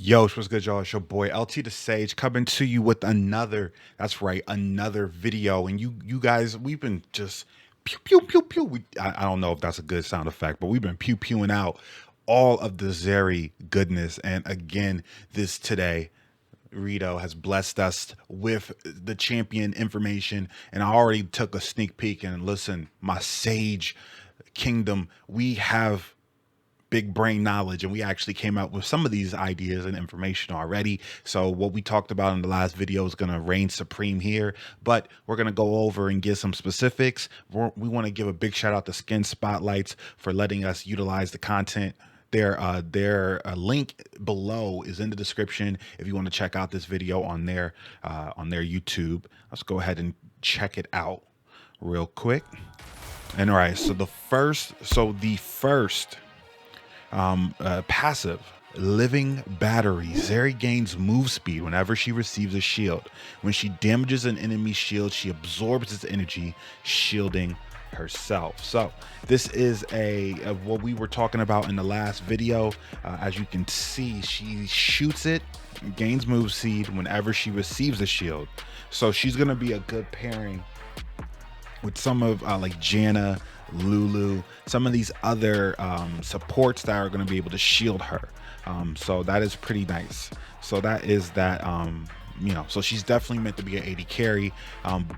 Yo, what's good, y'all? It's your boy LT the Sage coming to you with another, that's right, another video. And you guys, we've been just pew pew pew pew. I don't know if that's a good sound effect, but we've been pew pewing out all of the ZERI goodness. And again, this today, Rito has blessed us with the champion information, and I already took a sneak peek. And listen, my Sage Kingdom, we have big brain knowledge, and we actually came up with some of these ideas and information already. So what we talked about in the last video is going to reign supreme here, but we're going to go over and give some specifics. We want to give a big shout out to Skin Spotlights for letting us utilize the content. Their link below is in the description if you want to check out this video on their YouTube. Let's go ahead and check it out real quick. And all right, so the first passive, Living Battery. ZERI gains move speed whenever she receives a shield. When she damages an enemy's shield, she absorbs its energy, shielding herself. So this is what we were talking about in the last video. As you can see, she shoots it, gains move speed whenever she receives a shield. So she's going to be a good pairing with some of like Janna, Lulu, some of these other supports that are going to be able to shield her. So that is pretty nice. So that is that, so she's definitely meant to be an AD carry.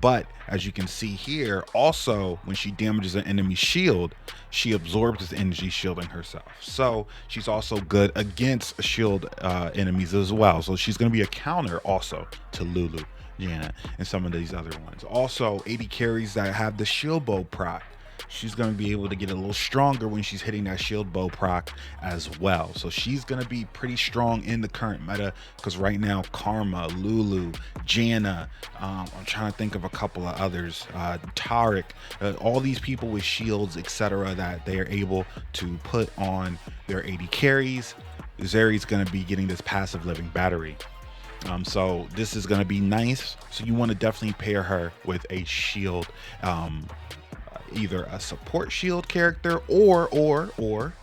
But as you can see here, also when she damages an enemy shield, she absorbs its energy, shielding herself. So she's also good against shield enemies as well. So she's going to be a counter also to Lulu, Janna, and some of these other ones. Also, AD carries that have the shield bow proc, she's going to be able to get a little stronger when she's hitting that shield bow proc as well. So she's going to be pretty strong in the current meta, because right now Karma, Lulu, Janna, I'm trying to think of a couple of others, Taric, all these people with shields, etc., that they are able to put on their AD carries. ZERI's going to be getting this passive Living Battery. So this is going to be nice. So you want to definitely pair her with a shield, either a support shield character or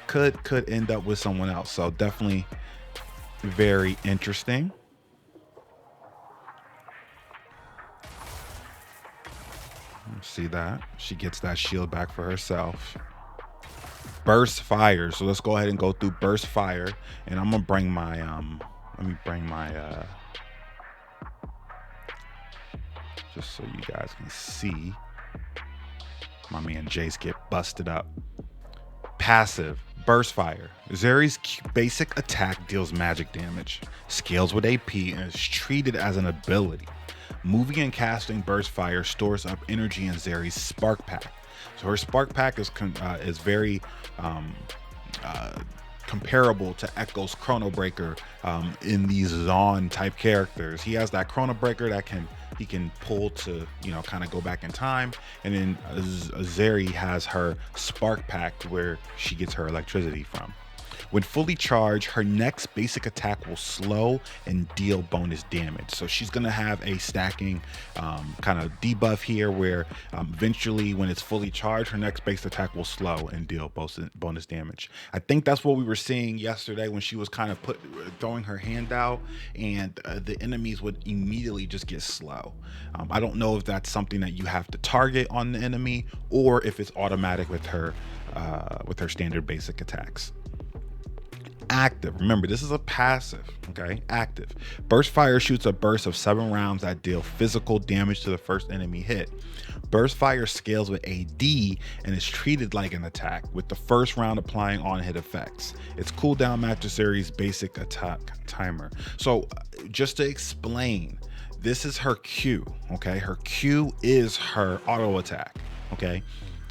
could end up with someone else. So definitely very interesting. See that she gets that shield back for herself. Burst fire. So let's go ahead and go through burst fire, and I'm gonna bring my let me bring my just so you guys can see my man Jace get busted up. Passive, burst fire. ZERI's basic attack deals magic damage, scales with AP, and is treated as an ability. Moving and casting burst fire stores up energy in ZERI's spark pack. So her spark pack is very comparable to Echo's Chrono Breaker in these ZAUN type characters. He has that Chrono Breaker that he can pull to, kind of go back in time, and then ZERI has her spark pack where she gets her electricity from. When fully charged, her next basic attack will slow and deal bonus damage. So she's going to have a stacking kind of debuff here where eventually when it's fully charged, her next base attack will slow and deal bonus damage. I think that's what we were seeing yesterday when she was kind of throwing her hand out, and the enemies would immediately just get slow. I don't know if that's something that you have to target on the enemy or if it's automatic with her standard basic attacks. Active, remember this is a passive, okay? Active. Burst fire shoots a burst of 7 rounds that deal physical damage to the first enemy hit. Burst fire scales with AD and is treated like an attack, with the first round applying on hit effects. Its cooldown matches ZERI's basic attack timer. So just to explain, this is her Q, okay? Her Q is her auto attack, okay?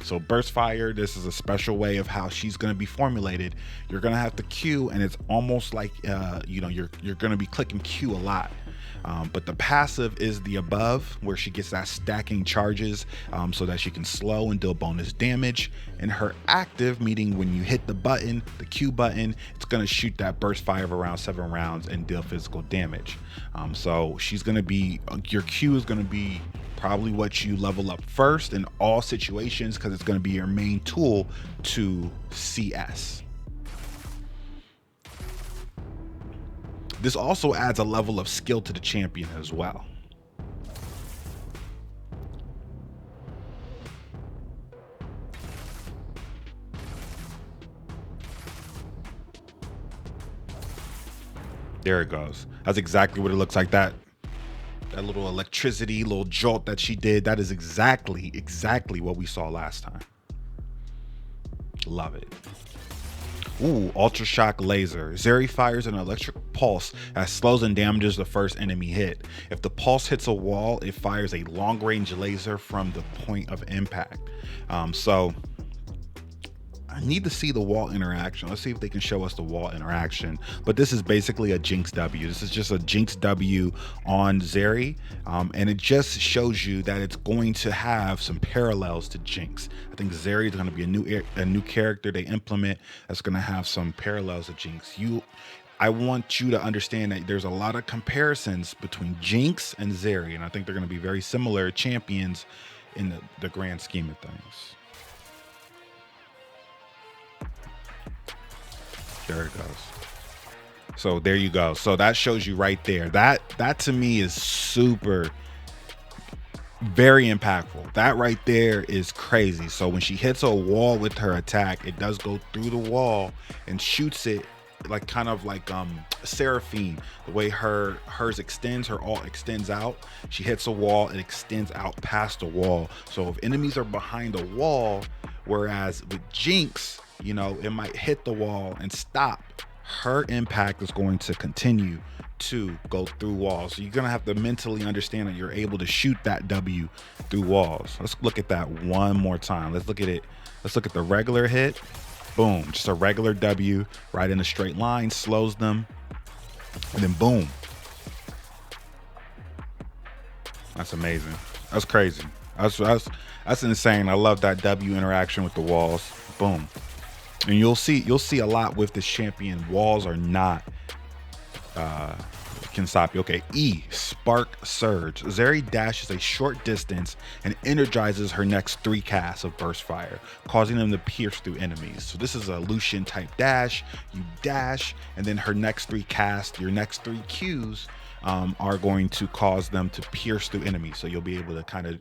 So burst fire, this is a special way of how she's going to be formulated. You're going to have to Q, and it's almost like you're going to be clicking Q a lot. But the passive is the above, where she gets that stacking charges so that she can slow and deal bonus damage. And her active, meaning when you hit the button, the Q button, it's going to shoot that burst fire of around 7 rounds and deal physical damage. So she's going to be, your Q is going to be probably what you level up first in all situations, because it's going to be your main tool to CS. This also adds a level of skill to the champion as well. There it goes. That's exactly what it looks like. That little electricity, little jolt that she did, that is exactly what we saw last time. Love it. Ooh, Ultra Shock Laser. ZERI fires an electric pulse that slows and damages the first enemy hit. If the pulse hits a wall, it fires a long-range laser from the point of impact. So I need to see the wall interaction. Let's see if they can show us the wall interaction. But this is basically a Jinx W. This is just a Jinx W on ZERI. And it just shows you that it's going to have some parallels to Jinx. I think ZERI is going to be a new character they implement that's going to have some parallels to Jinx. I want you to understand that there's a lot of comparisons between Jinx and ZERI, and I think they're going to be very similar champions in the grand scheme of things. There it goes. So there you go. So that shows you right there. That to me is very impactful. That right there is crazy. So when she hits a wall with her attack, it does go through the wall and shoots it like kind of like Seraphine, the way hers extends, her ult extends out. She hits a wall, it extends out past the wall. So if enemies are behind a wall, whereas with Jinx, you know, it might hit the wall and stop, her impact is going to continue to go through walls. So you're gonna have to mentally understand that you're able to shoot that W through walls. Let's look at that one more time. Let's look at it. Let's look at the regular hit. Boom, just a regular W right in a straight line, slows them, and then boom. That's amazing. That's crazy. That's insane. I love that W interaction with the walls. Boom. And you'll see a lot with this champion. Walls are not can stop you. Okay, E, Spark Surge. ZERI dashes a short distance and energizes her next 3 casts of burst fire, causing them to pierce through enemies. So this is a Lucian type dash. You dash, and then her next 3 casts, your next 3 Qs are going to cause them to pierce through enemies. So you'll be able to kind of,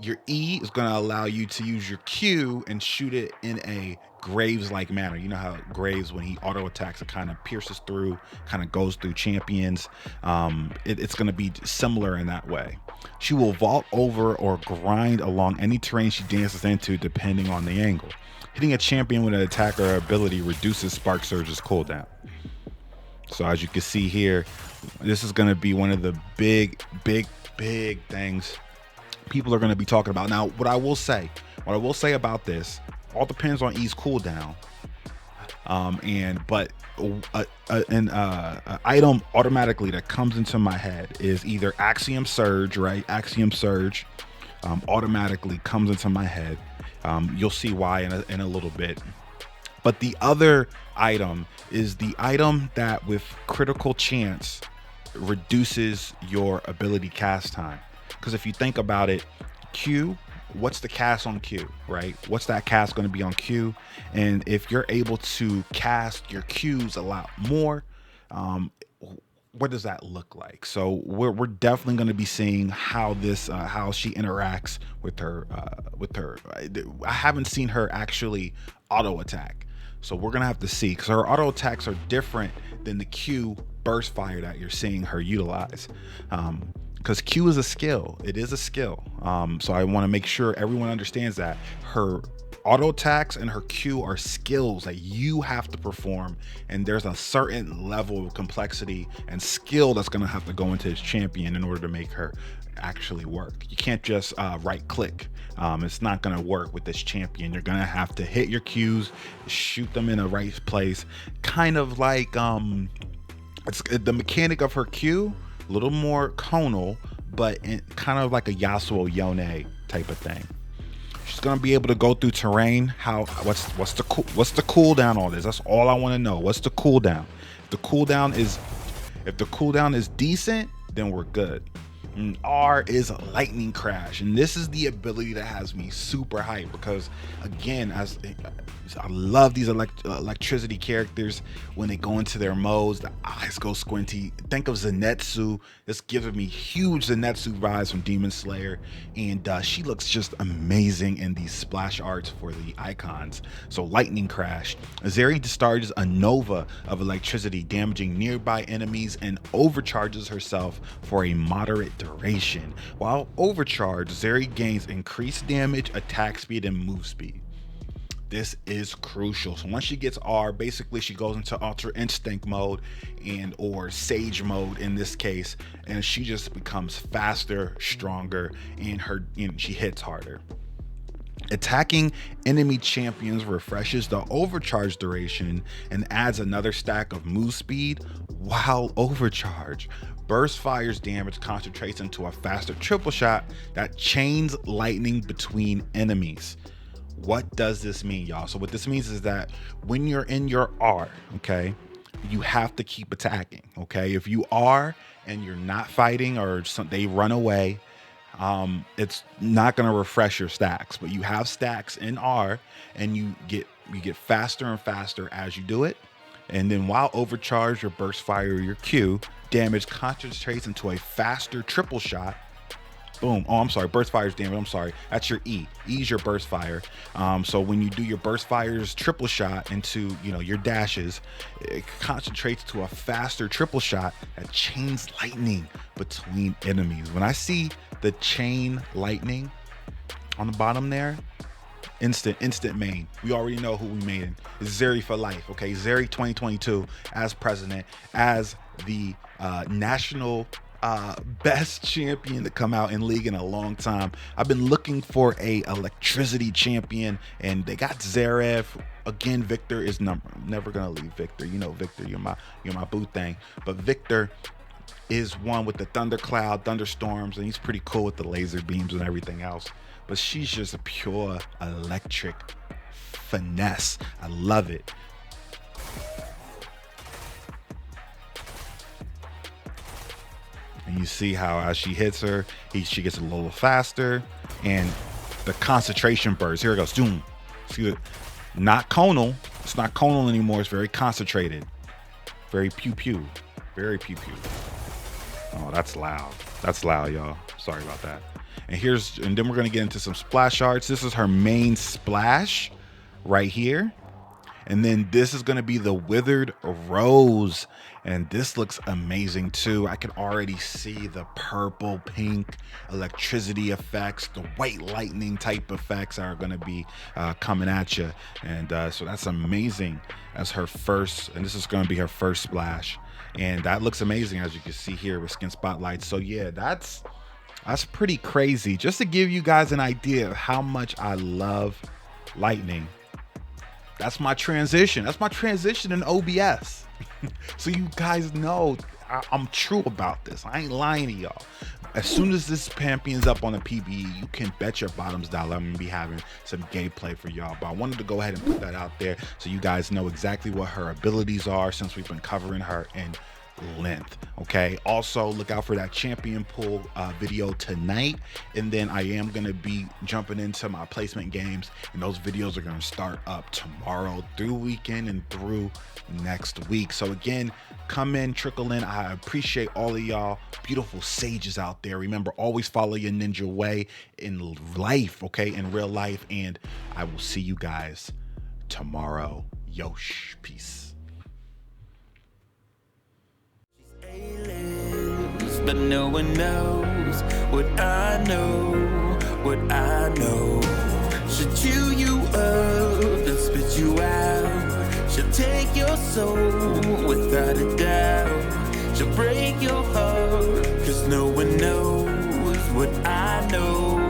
your E is going to allow you to use your Q and shoot it in a Graves-like manner. You know how Graves, when he auto attacks, it kind of pierces through, kind of goes through champions. It's going to be similar in that way. She will vault over or grind along any terrain she dances into, depending on the angle. Hitting a champion with an attack or ability reduces Spark Surge's cooldown. So as you can see here, this is going to be one of the big things people are going to be talking about. Now, what I will say about this, all depends on E's cooldown. But an item automatically that comes into my head is either Axiom Surge, right? Axiom Surge automatically comes into my head. You'll see why in a little bit. But the other item is the item that with critical chance reduces your ability cast time. Because if you think about it, Q, what's the cast on Q, right? What's that cast going to be on Q? And if you're able to cast your Qs a lot more, what does that look like? So we're definitely going to be seeing how this how she interacts with her I haven't seen her actually auto attack, so we're gonna have to see, because her auto attacks are different than the Q burst fire that you're seeing her utilize. Because Q is a skill. It is a skill. So I want to make sure everyone understands that her auto attacks and her Q are skills that you have to perform, and there's a certain level of complexity and skill that's going to have to go into this champion in order to make her actually work. You can't just right click. It's not going to work with this champion. You're going to have to hit your Qs, shoot them in the right place, kind of like it's the mechanic of her Q, a little more conal, but kind of like a Yasuo Yone type of thing. She's gonna be able to go through terrain. What's the cooldown on this? That's all I want to know. What's the cooldown? If the cooldown is decent, then we're good. And R is Lightning Crash, and this is the ability that has me super hyped because, again, as I love these electricity characters when they go into their modes, the eyes go squinty. Think of Zenitsu. This gives me huge Zenitsu vibes from Demon Slayer, and she looks just amazing in these splash arts for the icons. So Lightning Crash. ZERI discharges a nova of electricity, damaging nearby enemies, and overcharges herself for a moderate duration. While overcharged, ZERI gains increased damage, attack speed, and move speed. This is crucial. So once she gets R, basically she goes into Ultra Instinct mode or Sage mode in this case, and she just becomes faster, stronger, and she hits harder. Attacking enemy champions refreshes the overcharge duration and adds another stack of move speed while overcharged. Burst Fire's damage concentrates into a faster triple shot that chains lightning between enemies. What does this mean, y'all? So what this means is that when you're in your R, okay, you have to keep attacking, okay? If you are and you're not fighting or they run away, it's not going to refresh your stacks, but you have stacks in R, and you get faster and faster as you do it. And then while overcharged, your Burst Fire or your Q damage concentrates into a faster triple shot. Boom. Oh, I'm sorry. Burst Fire's damage. I'm sorry. That's your E. E is your Burst Fire. So when you do your Burst Fire's triple shot into, your dashes, it concentrates to a faster triple shot that chains lightning between enemies. When I see the chain lightning on the bottom there, instant main. We already know who we made. It's ZERI for life. Okay, ZERI 2022 as president, as the national best champion to come out in League in a long time. I've been looking for a electricity champion, and they got Zverev. Again, Victor is never gonna leave Victor. Victor, you're my boo thing. But Victor is one with the thundercloud, thunderstorms, and he's pretty cool with the laser beams and everything else. But she's just a pure electric finesse. I love it. And you see how as she hits her, she gets a little faster, and the concentration burst. Here it goes. Zoom. See it? Not conal. It's not conal anymore. It's very concentrated. Very pew pew. Very pew pew. Oh, that's loud. That's loud, y'all. Sorry about that. And then we're gonna get into some splash arts. This is her main splash right here. And then this is gonna be the Withered Rose. And this looks amazing too. I can already see the purple, pink electricity effects, the white lightning type effects are gonna be coming at you. And so that's amazing as her first, and this is gonna be her first splash. And that looks amazing, as you can see here with skin spotlights. So yeah, that's pretty crazy. Just to give you guys an idea of how much I love lightning. That's my transition. That's my transition in OBS. So you guys know I'm true about this. I ain't lying to y'all. As soon as this champion's up on the PBE, you can bet your bottoms dollar I'm gonna be having some gameplay for y'all. But I wanted to go ahead and put that out there so you guys know exactly what her abilities are, since we've been covering her in length. Okay, also look out for that champion pool video tonight, and then I am going to be jumping into my placement games, and those videos are going to start up tomorrow through weekend and through next week. So again, come in, trickle in. I appreciate all of y'all beautiful sages out there. Remember, always follow your ninja way in life, okay, in real life, and I will see you guys tomorrow. Yosh, peace. But no one knows what I know, what I know. She'll chew you up and spit you out. She'll take your soul without a doubt. She'll break your heart, 'cause no one knows what I know.